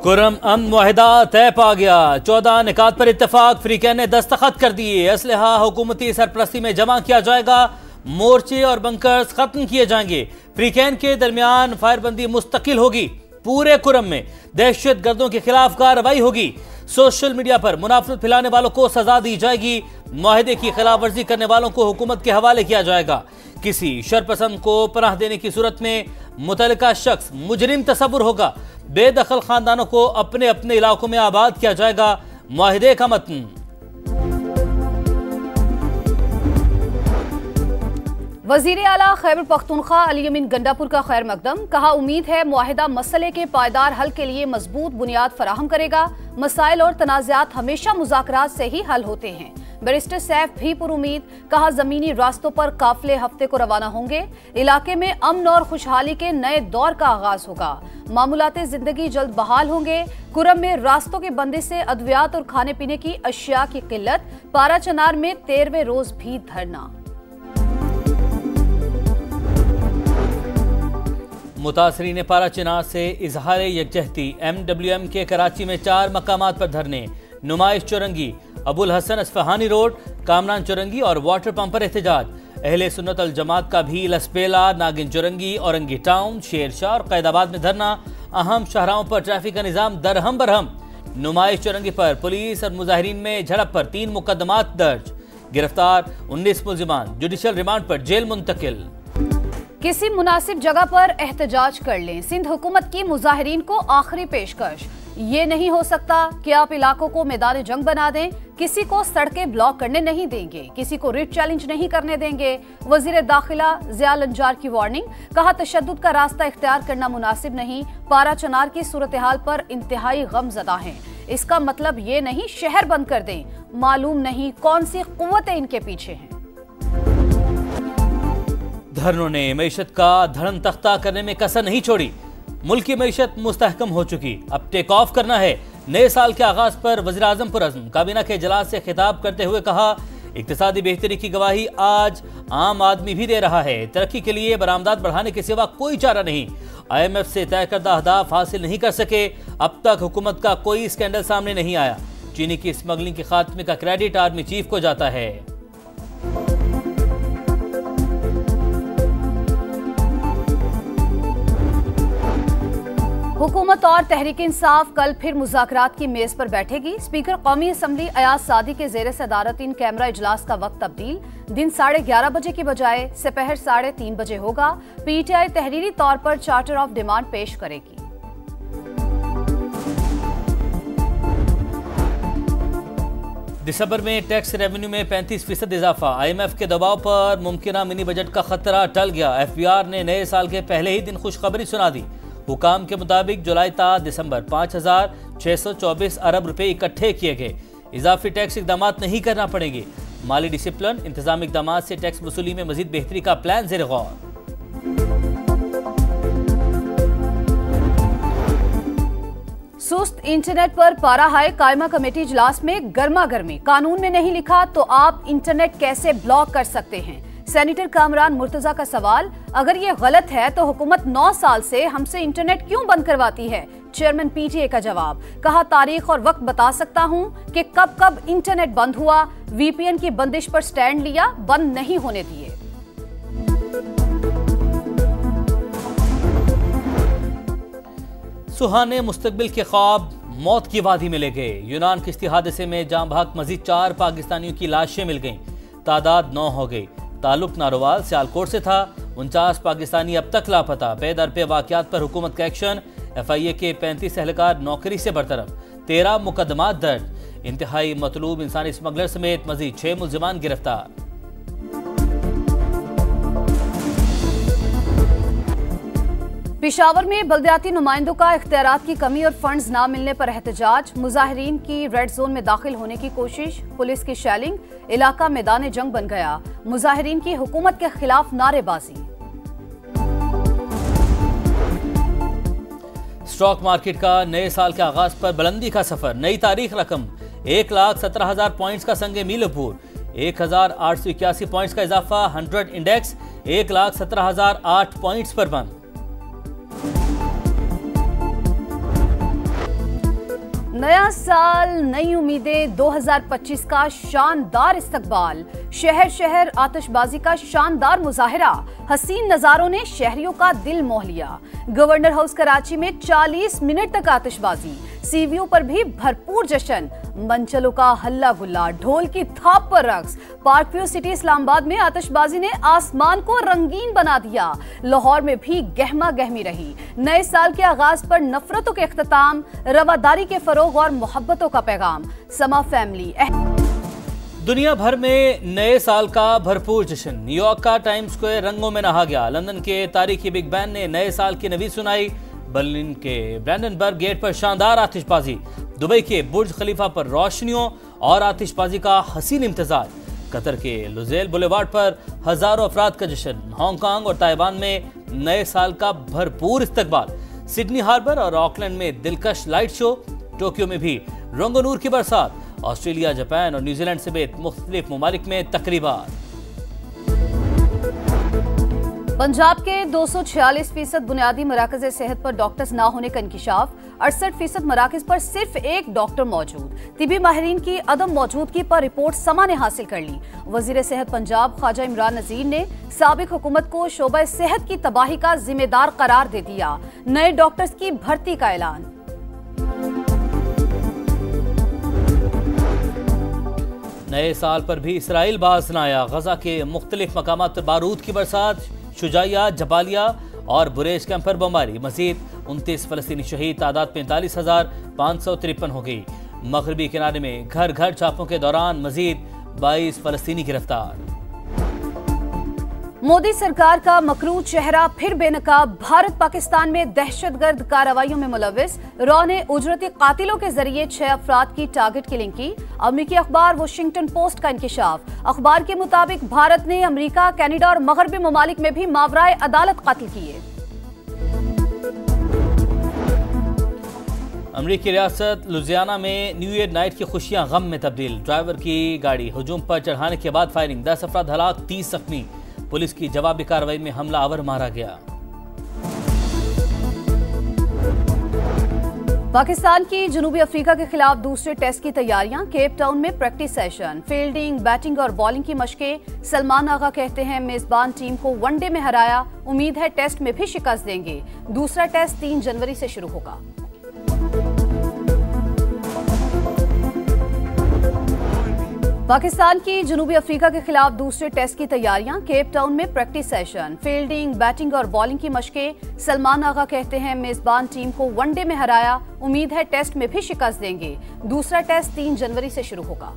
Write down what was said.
कुरम अमन मुआहिदा तय पा गया। 14 निकात पर इत्तेफाक फ्रीकैन ने दस्तखत कर दिए। असलहा हुकूमती सरपरस्ती में जमा किया जाएगा। मोर्चे और बंकर्स खत्म किए जाएंगे। फ्रीकैन के दरमियान फायरबंदी मुस्तकिल होगी। पूरे कुरम में दहशत गर्दों के खिलाफ कार्रवाई होगी। सोशल मीडिया पर मुनाफरत फैलाने वालों को सजा दी जाएगी। मुआहिदे की खिलाफ वर्जी करने वालों को हुकूमत के हवाले किया जाएगा। किसी शरपसंद को पनाह देने की सूरत में मुतल्लिका शख्स मुजरिम तस्वुर होगा। बेदखल खानदानों को अपने अपने इलाकों में आबाद किया जाएगा। मुआहिदे का मतन। वजीर आला खैबर पख्तूनख्वा अली अमीन गंडापुर का खैर मकदम। कहा, उम्मीद है मुआहिदा मसले के पायदार हल के लिए मजबूत बुनियाद फराहम करेगा। मसाइल और तनाज़ात हमेशा मुज़ाकरात से ही हल होते हैं। बैरिस्टर सैफ भी पुरुमीद। कहा, जमीनी रास्तों पर काफिले हफ्ते को रवाना होंगे। इलाके में अमन और खुशहाली के नए दौर का आगाज होगा। मामूलाते जिंदगी जल्द बहाल होंगे। कुरम में रास्तों के बंदी से अद्वियात और खाने पीने की अशिया की किल्लत। पारा चनार में 13वें रोज भी धरना। मुतासरीन पारा चिनार से इजहार यकजहती। MWM के कराची में 4 मकामात पर धरने। नुमाइश चौरंगी, अबुल हसन असफहानी रोड, कामरान चौरंगी और वाटर पंप पर एहतजाज। अहले सुन्नत अल जमात का भी लसपेला, नागिन चौरंगी, औरंगी टाउन, शेरशाह और कैदाबाद में धरना। अहम शाहराहों पर ट्रैफिक का निजाम दरहम बरहम। नुमाइश चौरंगी पर पुलिस और मुजाहिरीन में झड़प पर 3 मुकदमात दर्ज। गिरफ्तार 19 मुल्जिमान। जुडिशल रिमांड पर जेल मुंतकिल। किसी मुनासिब जगह पर एहतजाज कर लें। सिंध हुकूमत की मुजाहिरीन को आखिरी पेशकश। ये नहीं हो सकता कि आप इलाकों को मैदान जंग बना दें। किसी को सड़कें ब्लॉक करने नहीं देंगे। किसी को रिट चैलेंज नहीं करने देंगे। वजीर दाखिला ज़िया लंजार की वार्निंग। कहा, तशद्दुद का रास्ता इख्तियार करना मुनासिब नहीं। पारा चनार की सूरत हाल पर इंतहाई गमज़दा हैं। इसका मतलब ये नहीं शहर बंद कर दें। मालूम नहीं कौन सी कुव्वतें इनके पीछे हैं। धरनों ने मईशत का धड़म तख्ता करने में कसर नहीं छोड़ी। मुल्क की मईशत मुस्तहकम हो चुकी, अब टेक ऑफ करना है। नए साल के आगाज पर वज़ीर आज़म पुरअज़्म काबीना के इजलास से खिताब करते हुए कहा, इक्तिसादी बेहतरी की गवाही आज आम आदमी भी दे रहा है। तरक्की के लिए बरामदात बढ़ाने के सिवा कोई चारा नहीं। IMF से तय करदा अहदाफ हासिल नहीं कर सके। अब तक हुकूमत का कोई स्कैंडल सामने नहीं आया। चीनी की स्मगलिंग के खात्मे का क्रेडिट आर्मी चीफ को जाता है। हुकूमत और तहरीक इंसाफ कल फिर मुज़ाकरात की मेज पर बैठेगी। स्पीकर कौमी असम्बली अयाज सादी के जेर सदारत इन कैमरा इजलास का वक्त तब्दील। दिन 11:30 बजे की बजाय दोपहर 3:30 बजे होगा। PTI तहरीरी तौर पर चार्टर ऑफ डिमांड पेश करेगी। दिसंबर में टैक्स रेवेन्यू में 35% इजाफा। IMF के दबाव पर मुमकिना मिनी बजट का खतरा टल गया। FBR ने नए साल के पहले ही दिन खुशखबरी सुना दी। हुकाम के मुताबिक जुलाई ता दिसंबर 5,624 अरब रुपए इकट्ठे किए गए। इजाफी टैक्स इकदाम नहीं करना पड़ेंगे। माली डिसिप्लिन इंतजामी इकदाम से टैक्स वसूली में मजीद बेहतरी का प्लान ज़ेर गौर। सुस्त इंटरनेट पर पारा हाई। कायमा कमेटी इजलास में गर्मा गर्मी। कानून में नहीं लिखा तो आप इंटरनेट कैसे ब्लॉक कर सकते हैं। सेनेटर कामरान मुर्तजा का सवाल, अगर ये गलत है तो हुकूमत 9 साल से हमसे इंटरनेट क्यों बंद करवाती है। चेयरमैन PTA का जवाब। कहा, तारीख और वक्त बता सकता हूं कि कब कब इंटरनेट बंद हुआ। VPN की बंदिश पर स्टैंड लिया, बंद नहीं होने दिए। सुहाने मुस्तकबिल के ख्वाब मौत की वादी में ले गए। यूनान किश्ती हादसे में जाम बहक मजीद 4 पाकिस्तानियों की लाशें मिल गईं। तादाद 9 हो गई। ताल्लुक नारोवाल सियालकोट से था। 49 पाकिस्तानी अब तक लापता। बेदरपे वाकयात पर हुकूमत का एक्शन। FIA के 35 एहलकार नौकरी से बरतरफ। 13 मुकदमात दर्ज। इंतहाई मतलूब इंसानी स्मगलर समेत मजीद 6 मुल्जिमान गिरफ्तार। पेशावर में बल्दियाती नुमाइंदों का इख्तियारात की कमी और फंड्स ना मिलने पर एहतजाज। मुजाहिरीन की रेड जोन में दाखिल होने की कोशिश। पुलिस की शेलिंग। इलाका मैदान जंग बन गया। मुजाहिरीन की हुकूमत के खिलाफ नारेबाजी। स्टॉक मार्केट का नए साल के आगाज पर बुलंदी का सफर। नई तारीख रकम 1,17,000 पॉइंट्स का संगे मील अबूर। 1,881 पॉइंट्स का इजाफा। 100 इंडेक्स 1,17,008 पॉइंट्स पर बंद। नया साल, नई उम्मीदें, 2025 का शानदार इस्तकबाल, शहर शहर आतिशबाजी का शानदार मुजाहिरा, हसीन नजारों ने शहरियों का दिल मोह लिया। गवर्नर हाउस कराची में 40 मिनट तक आतिशबाजी, सीवीओ पर भी भरपूर जश्न, मंचलों का हल्ला गुल्ला, ढोल की थाप पर रक्स। पार्क व्यू सिटी इस्लामाबाद में आतिशबाजी ने आसमान को रंगीन बना दिया। लाहौर में भी गहमा गहमी रही। नए साल के आगाज पर नफरतों के इख्तिताम, रवादारी के फरोग और मोहब्बतों का पैगाम। समा फैमिली दुनिया भर में नए साल का भरपूर जश्न। न्यूयॉर्क का टाइम स्क्वायर रंगों में नहा गया। लंदन के तारीखी बिग बैन ने नए साल की नवीद सुनाई। बर्लिन के ब्रैंडनबर्ग गेट पर शानदार आतिशबाजी। दुबई के बुर्ज खलीफा पर रोशनियों और आतिशबाजी का हसीन इम्तिजाज। कतर के लुज़ेल बुलेवार्ड पर हजारों अफराद का जश्न। हांगकांग और ताइवान में नए साल का भरपूर इस्तकबाल। सिडनी हार्बर और ऑकलैंड में दिलकश लाइट शो। टोक्यो में भी रंगो नूर की बरसात। ऑस्ट्रेलिया, जापान और न्यूजीलैंड समेत मुख्तलिफ ममालिक में तकरीबात। पंजाब के 246% बुनियादी मराकज़ सेहत पर डॉक्टर्स ना होने का इंकिशाफ। 68% मराकज़ पर सिर्फ एक डॉक्टर मौजूद। तिबी माहिरीन की अदम मौजूदगी पर रिपोर्ट समा ने हासिल कर ली। वजीर सेहत पंजाब ख्वाजा इमरान नज़ीर ने साबिक हुकूमत को शोबा सेहत की तबाही का जिम्मेदार करार दे दिया। नए डॉक्टर्स की भर्ती का ऐलान। नए साल पर भी इसराइल बाज न आया। गजा के मुख्तलिफ मकामात पर बारूद की बरसात। शुजाइया, जबालिया और बुरेज कैंप पर बमबारी। मजीद 29 फलस्तीनी शहीद। तादाद 45,553 हो गई। मगरबी किनारे में घर घर छापों के दौरान मजीद 22 फलस्तीनी गिरफ्तार। मोदी सरकार का मकरूज चेहरा फिर बेनकाब। भारत पाकिस्तान में दहशतगर्द कार्रवाइयों में मुलविस। रॉ ने उजरती कातिलों के जरिए 6 अफराद की टारगेट किलिंग की। अमेरिकी अखबार वॉशिंगटन पोस्ट का इंकिशाफ। अखबार के मुताबिक भारत ने अमेरिका, कनाडा और मगरबी ममालिक में भी मावराए अदालत कत्ल किए। अमरीकी रियासत लुजियाना में न्यू ईयर नाइट की खुशियां गम में तब्दील। ड्राइवर की गाड़ी हुजूम पर चढ़ाने के बाद फायरिंग। 10 अफराद हलाक, 30 जख्मी। पुलिस की जवाबी कार्रवाई में हमलावर मारा गया। पाकिस्तान की जनूबी अफ्रीका के खिलाफ दूसरे टेस्ट की तैयारियां। केप टाउन में प्रैक्टिस सेशन, फील्डिंग, बैटिंग और बॉलिंग की मशकें। सलमान आगा कहते हैं मेजबान टीम को वनडे में हराया, उम्मीद है टेस्ट में भी शिकस्त देंगे। दूसरा टेस्ट 3 जनवरी से शुरू होगा। पाकिस्तान की जनूबी अफ्रीका के खिलाफ दूसरे टेस्ट की तैयारियां। केप टाउन में प्रैक्टिस सेशन, फील्डिंग, बैटिंग और बॉलिंग की मशकें। सलमान आगा कहते हैं मेजबान टीम को वनडे में हराया, उम्मीद है टेस्ट में भी शिकस्त देंगे। दूसरा टेस्ट 3 जनवरी से शुरू होगा।